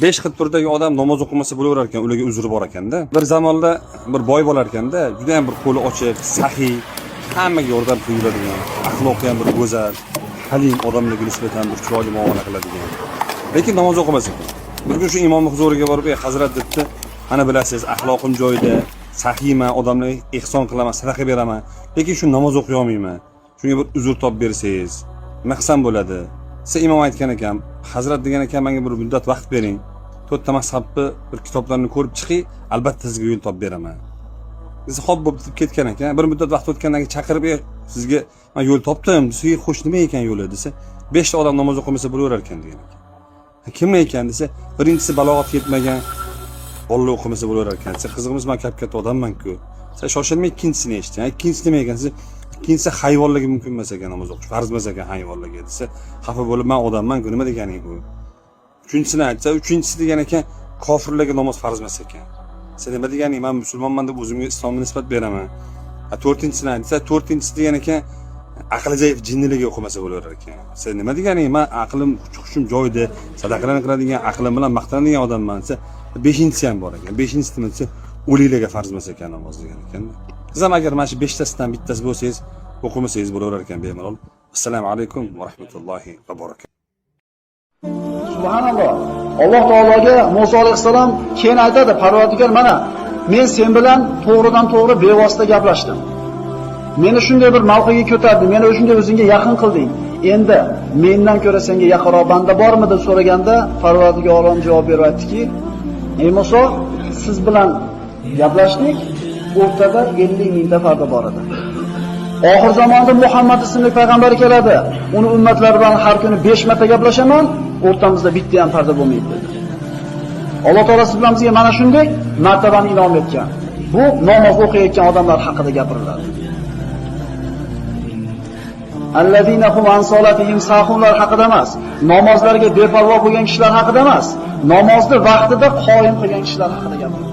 5 xil turdagi odam namoz o'qimasa bo'laverar ekan, ularga uzri bor ekanda. Bir zamonda bir boy bo'lar ekanda, juda ham bir qo'li ochiq, saxiy, hammaga yordam qiladigan, axloqi ham bir go'zal, halim odamlarga nisbatan bir chiroyli muomala qiladigan. Lekin namoz o'qimas ekan. Bir kun shu imom huzuriga borib, "Hazrat" debdi, "Ana bilasiz, axloqim joyida, saxiyman, odamlarga ehson qilaman, sadaqa beraman, lekin shu namoz o'qiy olmayman. Shunga bir uzr topib bersangiz, nima qilsam bo'ladi?" Siz imom aytgan ekan, "Hazrat degan ekan, menga bir muddat vaqt bering. 4 ta mazhabni bir kitoblarni ko'rib chiqing, albatta sizga yo'l topib beraman." Biz xo'p bo'p deb ketgan ekan. Bir muddat vaqt o'tgandan keyin chaqirib, "Sizga men yo'l topdim. Sizga xo'sh nima ekan yo'li?" desa, 5 ta odam namoz o'qimasa bo'laverar ekan degan ekan. Kimlar ekan desa, birinchisi balog'at yetmagan, bolalar o'qimasa bo'laverar ekan. Siz qizig'imiz, men katta odamman-ku. Siz shoshilmay ikkinchisini eshiting. Ikkinchisi nima ekan desa, ikkinchisi hayvonlarga mumkin emas ekan namoz o'qish, farz emas ekan hayvonlarga desa, xafa bo'lib, "Men odamman-ku, nima deganing bu?" Uchinchisini aytsa, uchinchisi degan ekan, kofirlarga namoz farz emas ekan. "Sen nima deganing? Men musulmonman deb o'zimga islomga nisbat beraman." To'rtinchisini aytsa, to'rtinchisi degan ekan, aqli zaif jinnilarga o'qimasa bo'laverar ekan. "Sen nima deganing? Men aqlim, hushim joyida, sadaqalarni qiladigan, aqlim bilan maqtanadigan odamman" desa, beshinchisi ham bor ekan. Beshinchisi nima desa, o'liklarga farz emas ekan namoz degan ekan. Siz ham agar mana shu 5 tasidan bittasi bo'lsangiz, o'qimasangiz bo'laverar ekan bemalol. Assalomu alaykum va rahmatullohi va barakatuh. Subhanalloh. Alloh taologa Musa alayhisalom keyin aytadi, "Parvardigor, mana men sen bilan to'g'ridan to'g'ri bevosita gaplashdim. Meni shunday bir mavqega ko'tarding, meni shunday o'zingga yaqin qilding. Endi mendan ko'ra senga yaqinroq banda bormi?" deb so'raganda, Parvardigor olam javob berib aytdiki, "Ey Musa, siz bilan gaplashdik, o'rtada 50 mingta farda bor edi. Oxir zamonda Muhammad ismli payg'ambar keladi. Uni ummatlari bilan har kuni 5 marta gaplashaman, o'rtamizda bitta ham farda bo'lmaydi" dedi. Alloh taolo siz bilan bizga mana shunday martabani inom etgan. Bu namoz o'qiyotgan odamlar haqida gapiriladi. Allazina hum an solatihim sahunlar haqida emas, namozlarga beparvo bo'lgan kishilar haqida emas, namozni vaqtida qoyim qilgan kishilar haqida gapiriladi.